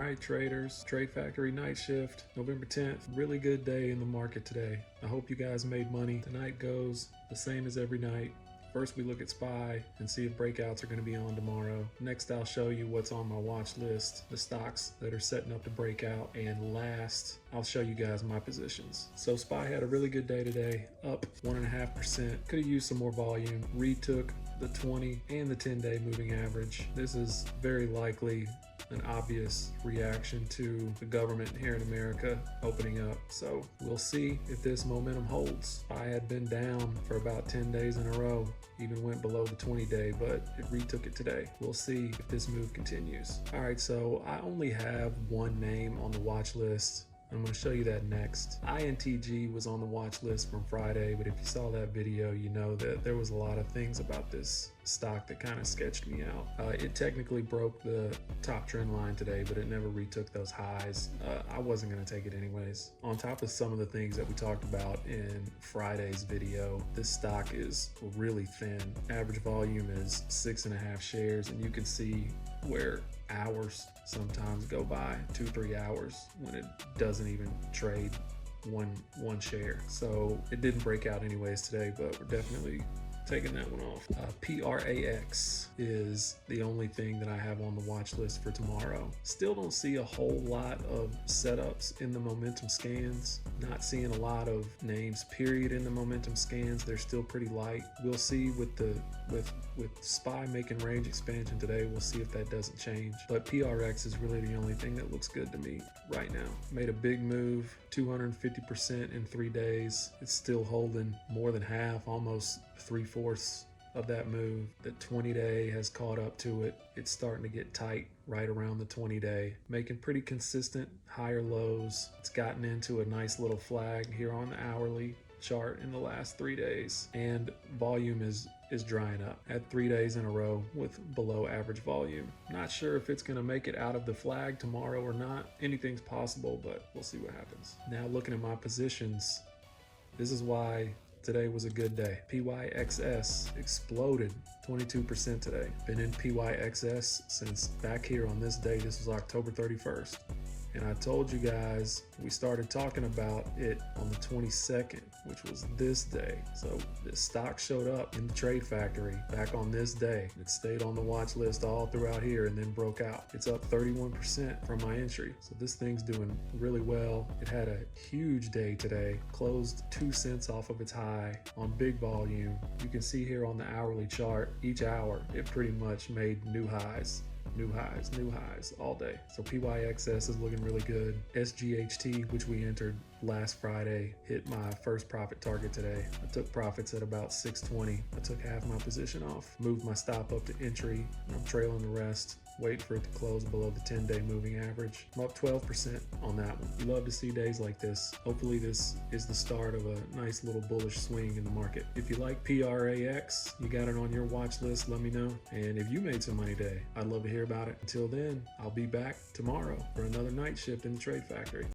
right, traders, Trade Factory night shift, November 10th. Really good day in the market today. I hope you guys made money. Tonight goes the same as every night. First, we look at SPY and see if breakouts are going to be on tomorrow. Next, I'll show you what's on my watch list, the stocks that are setting up to break out. And last, I'll show you guys my positions. So SPY had a really good day today, up 1.5%. Could have used some more volume. Retook the 20 and the 10-day moving average. This is very likely an obvious reaction to the government here in America opening up. So we'll see if this momentum holds. I had been down for about 10 days in a row, even went below the 20-day, but it retook it today. We'll see if this move continues. All right, so I only have one name on the watch list. I'm going to show you that next. INTG was on the watch list from Friday, but if you saw that video, you know that there was a lot of things about this stock that kind of sketched me out. It technically broke the top trend line today, but it never retook those highs. I wasn't going to take it anyways. On top of some of the things that we talked about in Friday's video, this stock is really thin. Average volume is 6.5 shares, and you can see where hours sometimes go by, 2-3 hours, when it doesn't even trade one share. So it didn't break out anyways today, but we're definitely taking that one off. PRAX is the only thing that I have on the watch list for tomorrow. Still don't see a whole lot of setups in the momentum scans. Not seeing a lot of names period in the momentum scans. They're still pretty light. We'll see with SPY making range expansion today. We'll see if that doesn't change. But PRX is really the only thing that looks good to me right now. Made a big move, 250% in 3 days. It's still holding more than half, almost 3/4 of that move. The 20-day has caught up to it. It's starting to get tight right around the 20-day, making pretty consistent higher lows. It's gotten into a nice little flag here on the hourly chart in the last 3 days, and volume is drying up at 3 days in a row with below average volume. Not sure if it's going to make it out of the flag tomorrow or not. Anything's possible, but we'll see what happens. Now looking at my positions, this is why today was a good day. PYXS exploded 22% today. Been in PYXS since back here on this day. This was October 31st. And I told you guys, we started talking about it on the 22nd, which was this day. So this stock showed up in the Trade Factory back on this day. It stayed on the watch list all throughout here and then broke out. It's up 31% from my entry. So this thing's doing really well. It had a huge day today, closed 2 cents off of its high on big volume. You can see here on the hourly chart, each hour, it pretty much made new highs. New highs all day. So PYXS is looking really good. SGHT, which we entered last Friday, hit my first profit target today. I took profits at about 620. I took half my position off, moved my stop up to entry, and I'm trailing the rest. Wait for it to close below the 10-day moving average. I'm up 12% on that one. You love to see days like this. Hopefully this is the start of a nice little bullish swing in the market. If you like PRAX, you got it on your watch list, let me know. And if you made some money today, I'd love to hear about it. Until then, I'll be back tomorrow for another night shift in the Trade Factory.